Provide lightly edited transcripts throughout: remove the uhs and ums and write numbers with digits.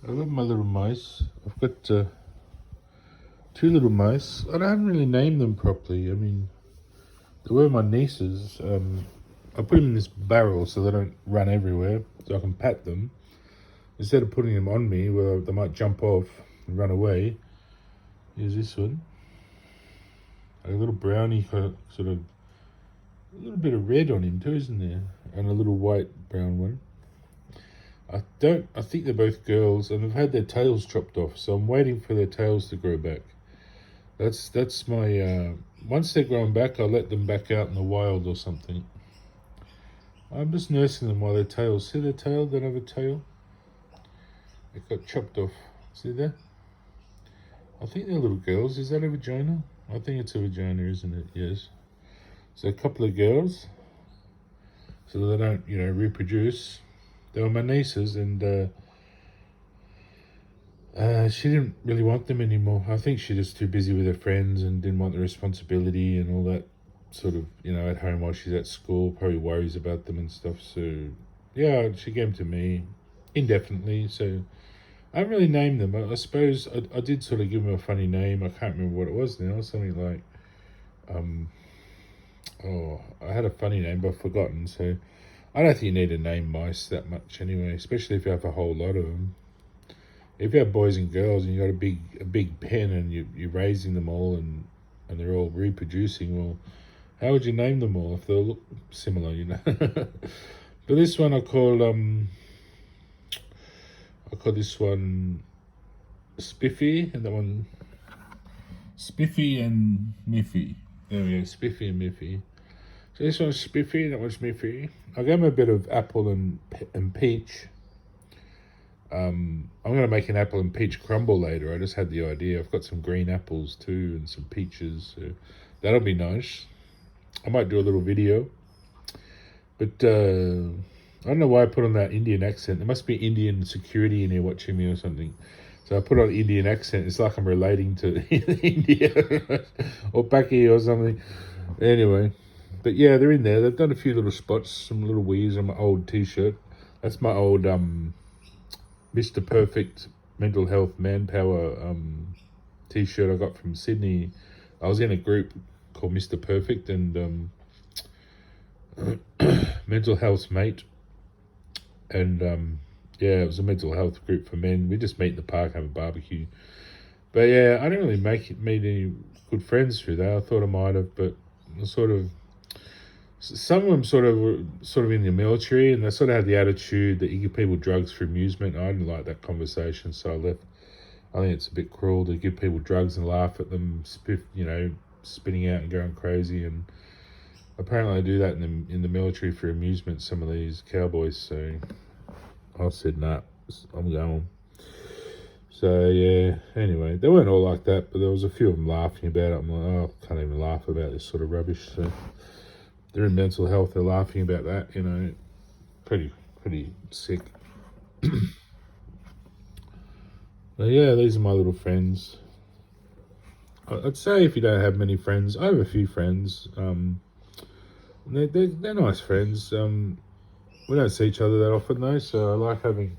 I love my little mice. I've got two little mice. I haven't really named them properly. I mean, they were my nieces. I put them in this barrel so they don't run everywhere, so I can pat them. Instead of putting them on me where they might jump off and run away, here's this one. A little brownie, sort of, a little bit of red on him too, isn't there? And a little white brown one. I think they're both girls, and they've had their tails chopped off, so I'm waiting for their tails to grow back. That's my, once they're grown back, I'll let them back out in the wild or something. I'm just nursing them while their tails, see their tail, they don't have a tail? It got chopped off, see there? I think they're little girls, is that a vagina? I think it's a vagina, isn't it? Yes. So a couple of girls, so they don't, reproduce. They were my nieces, and she didn't really want them anymore. I think she's just too busy with her friends and didn't want the responsibility and all that sort of, at home while she's at school, probably worries about them and stuff. So, yeah, she gave them to me indefinitely. So I haven't really named them. I suppose I did sort of give them a funny name. I can't remember what it was now. Something like, I had a funny name, but I've forgotten. So I don't think you need to name mice that much anyway, especially if you have a whole lot of them. If you have boys and girls and you got a big pen and you're raising them all and they're all reproducing, well, how would you name them all if they look similar, But this one I call this one Spiffy, and that one Spiffy and Miffy. There we go, Spiffy and Miffy. So this one's Spiffy, that one's Miffy. I gave him a bit of apple and peach. I'm going to make an apple and peach crumble later. I just had the idea. I've got some green apples too and some peaches. So that'll be nice. I might do a little video. But I don't know why I put on that Indian accent. There must be Indian security in here watching me or something. So I put on Indian accent. It's like I'm relating to India or Paki or something. Anyway. But yeah, they're in there. They've done a few little spots, some little weaves on my old T-shirt. That's my old Mr. Perfect Mental Health Manpower T-shirt I got from Sydney. I was in a group called Mr. Perfect and Mental Health Mate. And it was a mental health group for men. We just meet in the park, have a barbecue. But yeah, I didn't really meet any good friends through that. I thought I might have, but some of them sort of in the military, and they sort of had the attitude that you give people drugs for amusement. I didn't like that conversation, so I left. I think it's a bit cruel to give people drugs and laugh at them, spinning out and going crazy. And apparently, I do that in the military for amusement. Some of these cowboys, so I said, "Nah, I'm going." So yeah. Anyway, they weren't all like that, but there was a few of them laughing about it. I'm like, oh, I can't even laugh about this sort of rubbish. So. They're in mental health, they're laughing about that, pretty sick. But yeah, these are my little friends. I'd say if you don't have many friends, I have a few friends. They're nice friends. We don't see each other that often though, so I like having,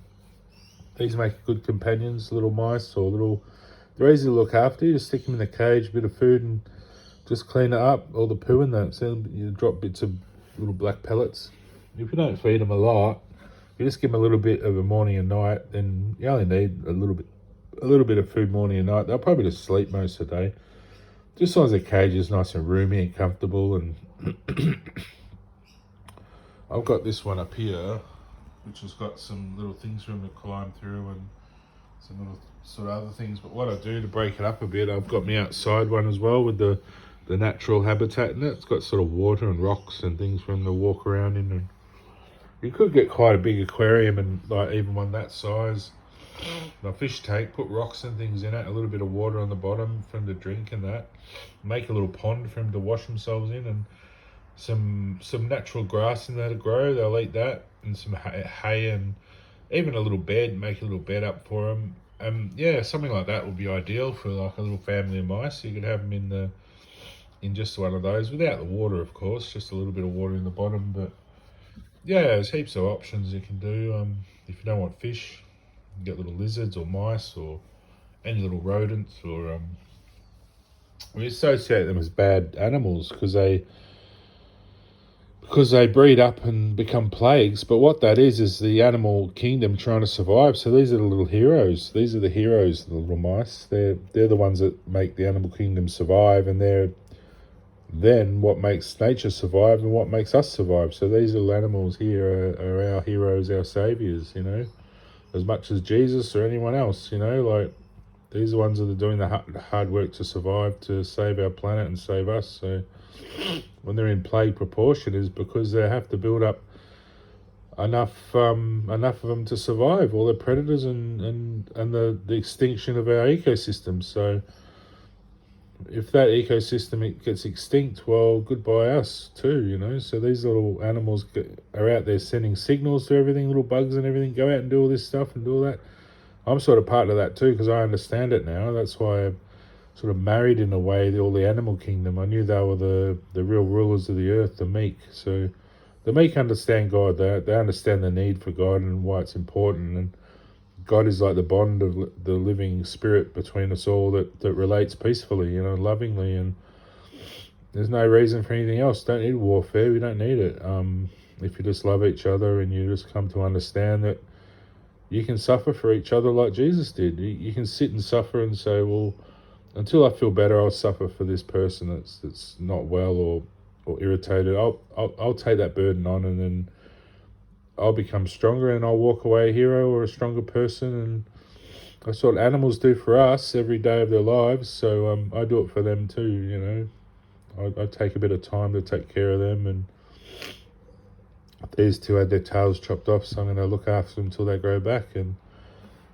these make good companions, little mice they're easy to look after. You just stick them in a cage, a bit of food and just clean it up, all the poo in that. So you drop bits of little black pellets. If you don't feed them a lot, you just give them a little bit of a morning and night, then you only need a little bit of food morning and night. They'll probably just sleep most of the day. Just as long as the cage is nice and roomy and comfortable. And I've got this one up here, which has got some little things for them to climb through and some little sort of other things. But what I do to break it up a bit, I've got my outside one as well with the natural habitat in it. It's got sort of water and rocks and things for them to walk around in, and you could get quite a big aquarium, and like even one that size, a fish tank, put rocks and things in it, a little bit of water on the bottom for them to drink and that, make a little pond for them to wash themselves in, and some natural grass in there to grow. They'll eat that, and some hay and even a little bed, make a little bed up for them. Something like that would be ideal for like a little family of mice. You could have them in just one of those, without the water, of course, just a little bit of water in the bottom. But yeah, there's heaps of options you can do. If you don't want fish, You get little lizards or mice or any little rodents, or we associate them as bad animals because they breed up and become plagues. But what that is the animal kingdom trying to survive. So these are the little heroes. These are the heroes, the little mice. They're the ones that make the animal kingdom survive, and they're then what makes nature survive and what makes us survive. So these little animals here are our heroes, our saviors, as much as Jesus or anyone else, like these are the ones that are doing the hard work to survive, to save our planet and save us. So when they're in plague proportion is because they have to build up enough of them to survive all the predators and the extinction of our ecosystem. So if that ecosystem gets extinct, well, goodbye us too, So these little animals are out there sending signals to everything, little bugs and everything, go out and do all this stuff and do all that. I'm sort of part of that too because I understand it now. That's why I'm sort of married in a way all the animal kingdom. I knew they were the real rulers of the earth, the meek. So the meek understand God. They understand the need for God and why it's important. And God is like the bond of the living spirit between us all that relates peacefully, lovingly. And there's no reason for anything else. Don't need warfare. We don't need it. If you just love each other and you just come to understand that you can suffer for each other like Jesus did. You can sit and suffer and say, well, until I feel better, I'll suffer for this person that's not well or irritated. I'll take that burden on, and then I'll become stronger and I'll walk away a hero or a stronger person. And that's what animals do for us every day of their lives. So I do it for them too. I take a bit of time to take care of them, and these two had their tails chopped off, so I'm going to look after them until they grow back. And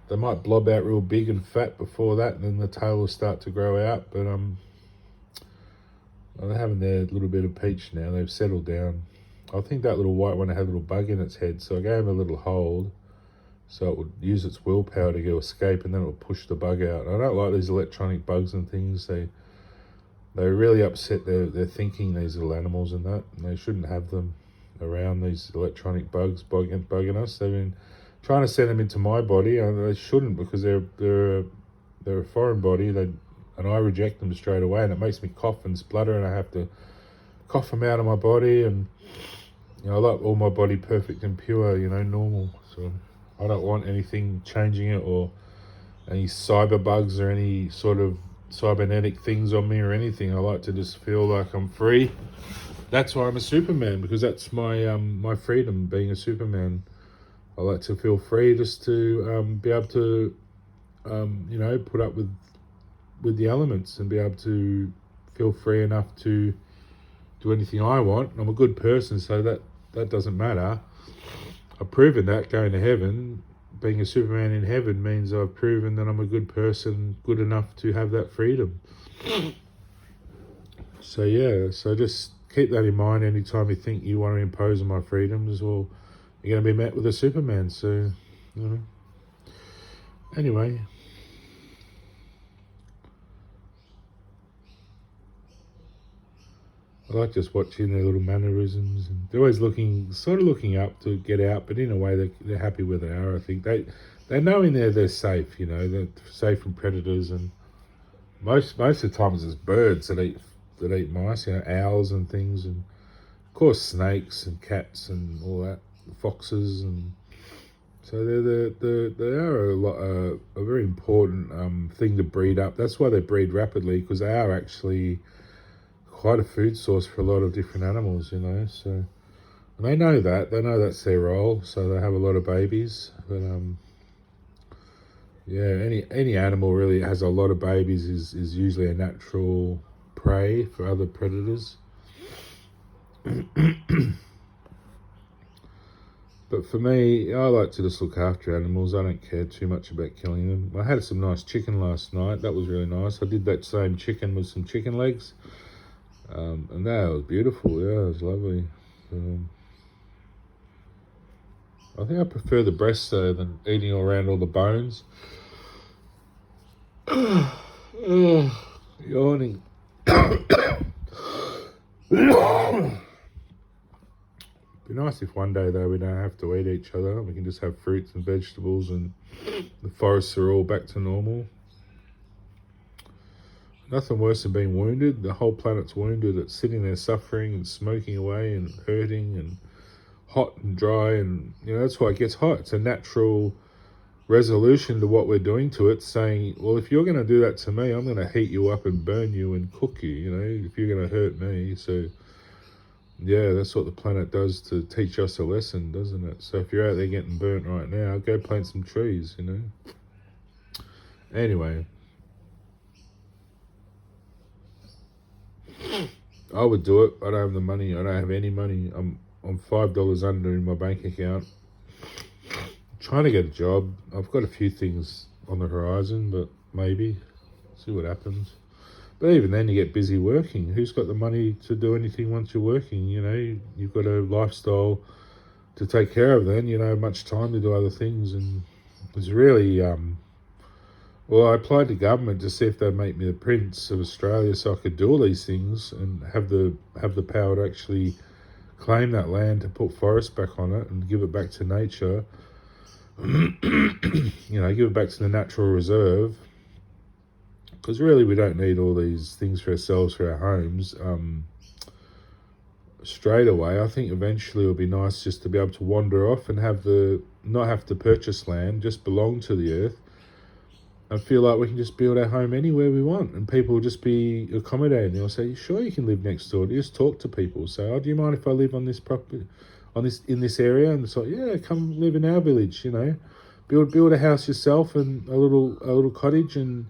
they might blob out real big and fat before that, and then the tail will start to grow out. But they're having their little bit of peach now. They've settled down. I think that little white one had a little bug in its head, so I gave him a little hold so it would use its willpower to go escape, and then it would push the bug out. I don't like these electronic bugs and things. They really upset their thinking, these little animals, and they shouldn't have them around, these electronic bugs bugging us. They've been trying to send them into my body. They shouldn't, because they're a foreign body. And I reject them straight away, and it makes me cough and splutter, and I have to cough them out of my body. And I like all my body perfect and pure, normal. So I don't want anything changing it, or any cyber bugs or any sort of cybernetic things on me or anything. I like to just feel like I'm free. That's why I'm a Superman, because that's my freedom, being a Superman. I like to feel free, just to be able to put up with the elements and be able to feel free enough to do anything I want. I'm a good person, so that doesn't matter. I've proven that going to heaven. Being a Superman in heaven means I've proven that I'm a good person, good enough to have that freedom. So just keep that in mind anytime you think you want to impose on my freedoms, or you're going to be met with a Superman. So, anyway. I like just watching their little mannerisms, and they're always looking up to get out, but in a way they're happy where they are. I think they know in there they're safe. They're safe from predators, and most of the times it's birds that eat mice. Owls and things, and of course snakes and cats and all that, foxes, and so they are a very important thing to breed up. That's why they breed rapidly, because they are actually quite a food source for a lot of different animals, so and they know that's their role, so they have a lot of babies. But any animal really has a lot of babies is usually a natural prey for other predators. But for me, I like to just look after animals. I don't care too much about killing them. I had some nice chicken last night. That was really nice. I did that same chicken with some chicken legs. And that was beautiful. Yeah, it was lovely. I think I prefer the breast though than eating around all the bones. Yawning. Be nice if one day though we don't have to eat each other. We can just have fruits and vegetables, and the forests are all back to normal. Nothing worse than being wounded. The whole planet's wounded. It's sitting there suffering and smoking away and hurting and hot and dry, and that's why it gets hot. It's a natural resolution to what we're doing to it, saying, well, if you're going to do that to me, I'm going to heat you up and burn you and cook you, if you're going to hurt me. So yeah, that's what the planet does to teach us a lesson, doesn't it? So if you're out there getting burnt right now, go plant some trees. Anyway, I would do it. I don't have the money. I don't have any money. I'm $5 under in my bank account. Trying to get a job. I've got a few things on the horizon, but maybe see what happens. But even then, you get busy working. Who's got the money to do anything once you're working? You've got a lifestyle to take care of. Then much time to do other things, and it's really well, I applied to government to see if they'd make me the Prince of Australia, so I could do all these things and have the power to actually claim that land, to put forest back on it and give it back to nature. Give it back to the natural reserve, because really we don't need all these things for ourselves, for our homes. Straight away, I think eventually it'll be nice just to be able to wander off and not have to purchase land, just belong to the earth, and feel like we can just build our home anywhere we want, and people will just be accommodating. They'll say, sure, you can live next door. You just talk to people. Say, oh, do you mind if I live on this property, in this area? And it's like, yeah, come live in our village. Build a house yourself and a little cottage. And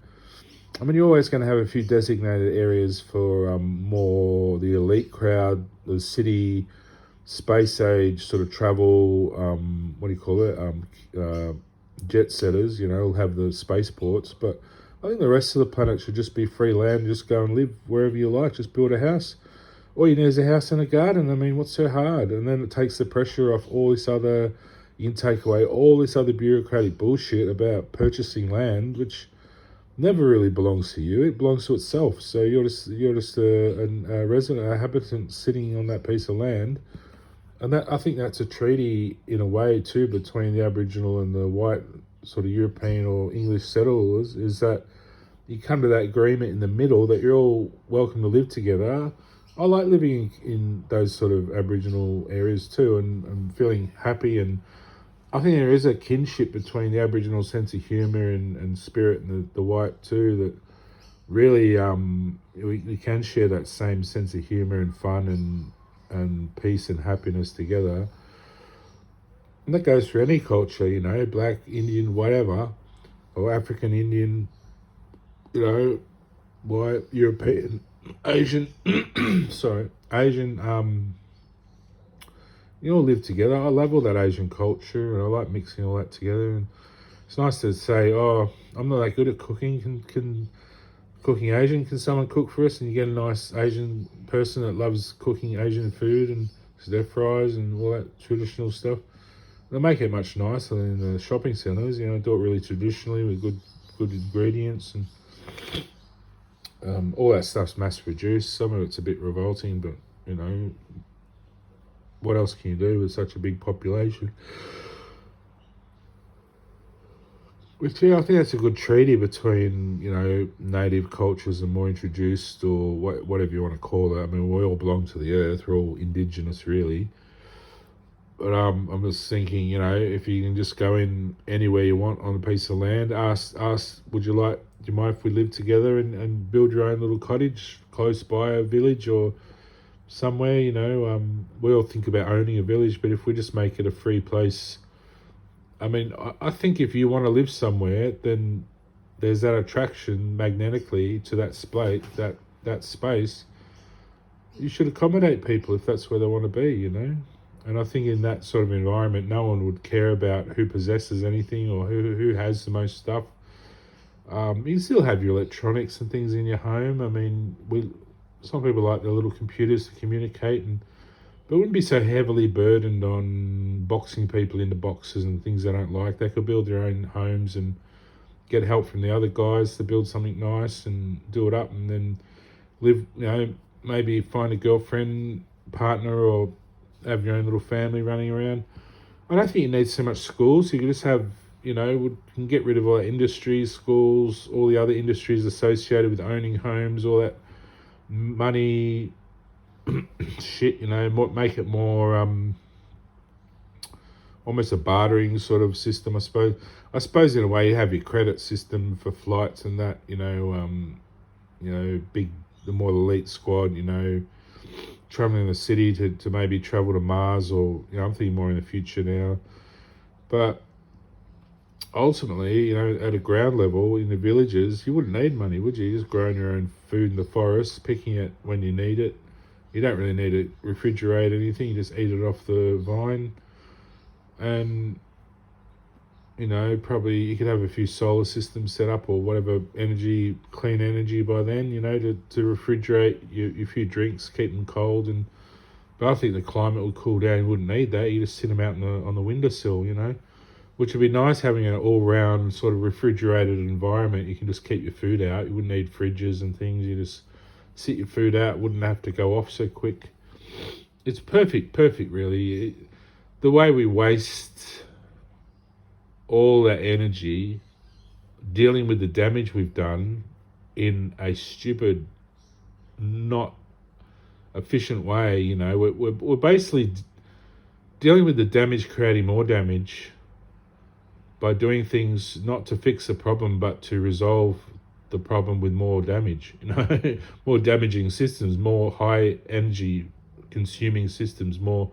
I mean, you're always going to have a few designated areas for more the elite crowd, the city, space age sort of travel. What do you call it? Jet setters. Will have the spaceports. But I think the rest of the planet should just be free land. Just go and live wherever you like. Just build a house. All you need is a house and a garden. I mean, what's so hard? And then it takes the pressure off all this other. You can take away all this other bureaucratic bullshit about purchasing land, which never really belongs to you. It belongs to itself. So you're just a resident, a habitant sitting on that piece of land. And that, I think that's a treaty in a way too between the Aboriginal and the white sort of European or English settlers, is that you come to that agreement in the middle that you're all welcome to live together. I like living in those sort of Aboriginal areas too, and feeling happy. And I think there is a kinship between the Aboriginal sense of humour and spirit and the white too, that really we can share that same sense of humour and fun and peace and happiness together. And that goes for any culture, black, Indian, whatever, or African Indian, white, European, Asian, Asian, you all live together. I love all that Asian culture, and I like mixing all that together. And it's nice to say, oh, I'm not that good at cooking. Can cooking Asian? Can someone cook for us? And you get a nice Asian person that loves cooking Asian food and stir fries and all that traditional stuff. They make it much nicer than the shopping centres. Do it really traditionally with good ingredients, and all that stuff's mass produced. Some of it's a bit revolting, but what else can you do with such a big population? Which, I think that's a good treaty between, native cultures and more introduced, or whatever you want to call it. I mean, we all belong to the earth. We're all indigenous, really. But I'm just thinking, if you can just go in anywhere you want on a piece of land, ask, do you mind if we live together and build your own little cottage close by a village or somewhere? We all think about owning a village, but if we just make it a free place, I mean, I think if you want to live somewhere, then there's that attraction magnetically to that space. You should accommodate people if that's where they want to be, And I think in that sort of environment, no one would care about who possesses anything or who has the most stuff. You can still have your electronics and things in your home. I mean, some people like their little computers to communicate, but wouldn't be so heavily burdened on boxing people into boxes and things they don't like. They could build their own homes and get help from the other guys to build something nice and do it up, and then live, maybe find a girlfriend, partner, or have your own little family running around. I don't think you need so much schools. You can just have, we can get rid of all the industries, schools, all the other industries associated with owning homes, all that money shit, make it more almost a bartering sort of system, I suppose. I suppose in a way you have your credit system for flights and that, big, the more elite squad, traveling in the city to maybe travel to Mars or, I'm thinking more in the future now. But ultimately, at a ground level in the villages, you wouldn't need money, would you? You're just growing your own food in the forest, picking it when you need it. You don't really need to refrigerate anything. You just eat it off the vine. And, probably you could have a few solar systems set up or whatever energy, clean energy by then, to refrigerate your few drinks, keep them cold. But I think the climate would cool down. You wouldn't need that. You just sit them out on the windowsill, which would be nice having an all-round sort of refrigerated environment. You can just keep your food out. You wouldn't need fridges and things. You just sit your food out. Wouldn't have to go off so quick. It's perfect, really. The way we waste all that energy dealing with the damage we've done in a stupid, not efficient way, we're basically dealing with the damage, creating more damage by doing things not to fix the problem, but to resolve the problem with more damage, more damaging systems, more high energy consuming systems, more,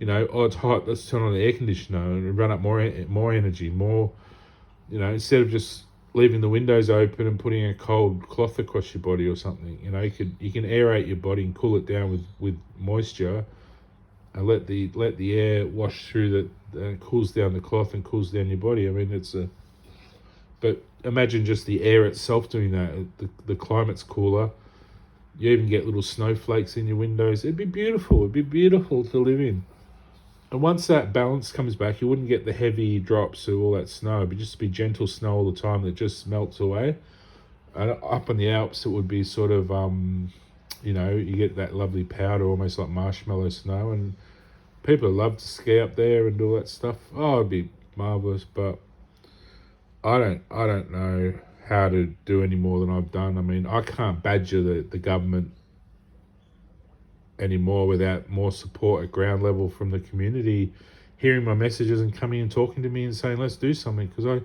it's hot, let's turn on the air conditioner and run up more energy, more, instead of just leaving the windows open and putting a cold cloth across your body or something. You can aerate your body and cool it down with moisture, and let the air wash through and cools down the cloth and cools down your body. I mean, but imagine just the air itself doing that. The climate's cooler. You even get little snowflakes in your windows. It'd be beautiful. It'd be beautiful to live in. And once that balance comes back, you wouldn't get the heavy drops of all that snow. It'd just be gentle snow all the time that just melts away. And up in the Alps, it would be sort of, you get that lovely powder, almost like marshmallow snow. And people love to ski up there and do all that stuff. Oh, it'd be marvellous. But I don't know how to do any more than I've done. I mean, I can't badger the government anymore without more support at ground level from the community, hearing my messages and coming and talking to me and saying, let's do something, because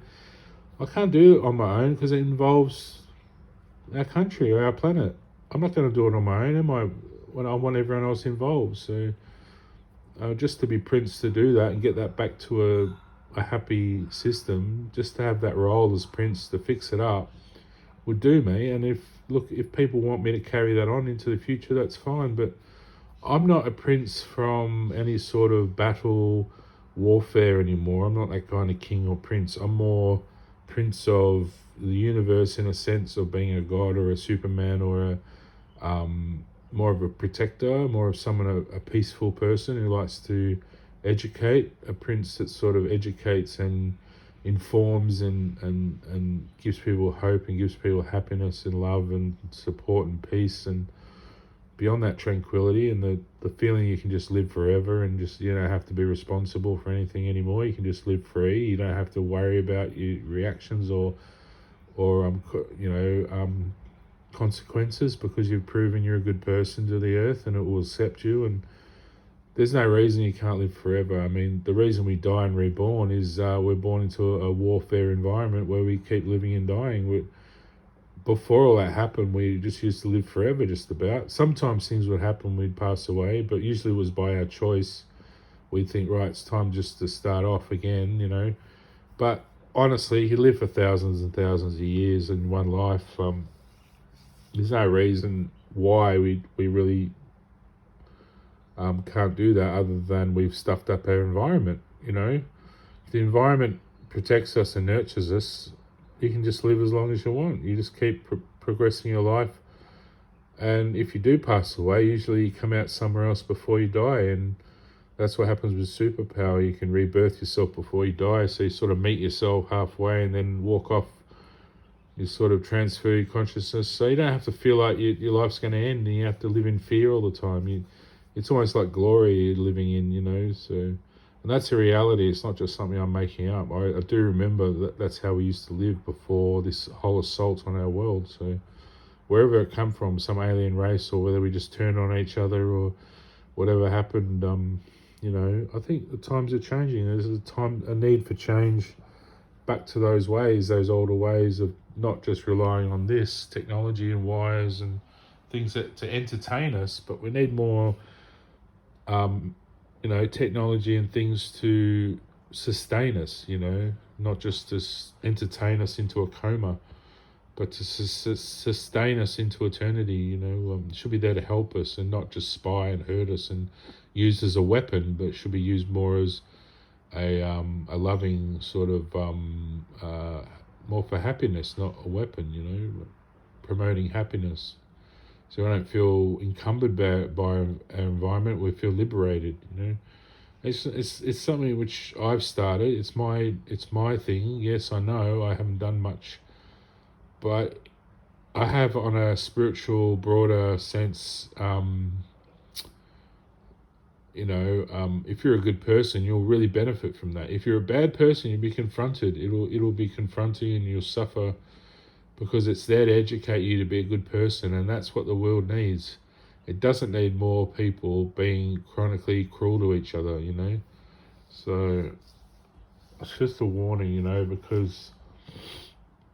I can't do it on my own, because it involves our country or our planet. I'm not going to do it on my own, am I? When I want everyone else involved. So just to be Prince to do that and get that back to a happy system, just to have that role as Prince to fix it up would do me. And if people want me to carry that on into the future, that's fine. But I'm not a prince from any sort of battle warfare anymore. I'm not that kind of king or prince. I'm more prince of the universe in a sense of being a god or a Superman or more of a protector, more of someone, a peaceful person who likes to educate, a prince that sort of educates and informs and gives people hope and gives people happiness and love and support and peace, and beyond that tranquility and the feeling you can just live forever and just, you don't have to be responsible for anything anymore. You can just live free. You don't have to worry about your reactions or consequences, because you've proven you're a good person to the earth and it will accept you. And there's no reason you can't live forever. I mean, the reason we die and reborn is we're born into a warfare environment where we keep living and dying. Before all that happened, we just used to live forever, just about. Sometimes things would happen, we'd pass away, but usually it was by our choice. We'd think, right, it's time just to start off again, But honestly, you live for thousands and thousands of years in one life. There's no reason why we really can't do that, other than we've stuffed up our environment, If the environment protects us and nurtures us, you can just live as long as you want. You just keep progressing your life. And if you do pass away, usually you come out somewhere else before you die. And that's what happens with superpower. You can rebirth yourself before you die. So you sort of meet yourself halfway and then walk off. You sort of transfer your consciousness. So you don't have to feel like your life's going to end and you have to live in fear all the time. it's almost like glory living in, so, and that's a reality. It's not just something I'm making up. I do remember that's how we used to live before this whole assault on our world. So wherever it come from, some alien race, or whether we just turned on each other, or whatever happened, I think the times are changing. There's a need for change back to those ways, those older ways of not just relying on this technology and wires and things to entertain us, but we need more, technology and things to sustain us, not just to entertain us into a coma, but to sustain us into eternity, should be there to help us and not just spy and hurt us and used as a weapon, but should be used more as a loving sort of more for happiness, not a weapon, promoting happiness. So I don't feel encumbered by our environment. We feel liberated. It's something which I've started. It's my thing. Yes, I know I haven't done much, but I have, on a spiritual, broader sense. If you're a good person, you'll really benefit from that. If you're a bad person, you'll be confronted. It'll be confronting, and you'll suffer, because it's there to educate you to be a good person, and that's what the world needs. It doesn't need more people being chronically cruel to each other, So it's just a warning, because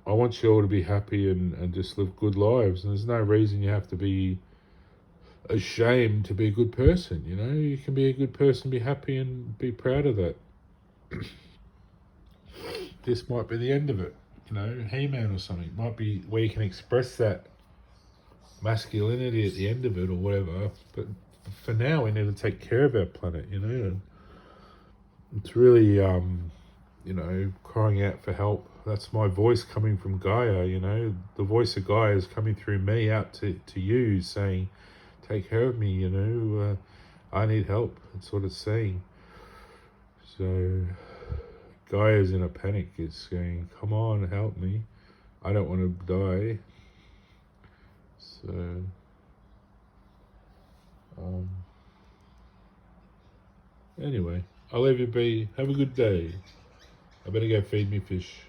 I want you all to be happy and just live good lives, and there's no reason you have to be ashamed to be a good person. You can be a good person, be happy, and be proud of that. This might be the end of it. He-Man or something might be where you can express that masculinity at the end of it, or whatever. But for now, we need to take care of our planet. And it's really crying out for help. That's my voice coming from Gaia. The voice of Gaia is coming through me out to you, saying, take care of me, I need help. That's what it's saying. So Gaia's in a panic. It's going, come on, help me. I don't want to die. So anyway, I'll leave you be. Have a good day. I better go feed me fish.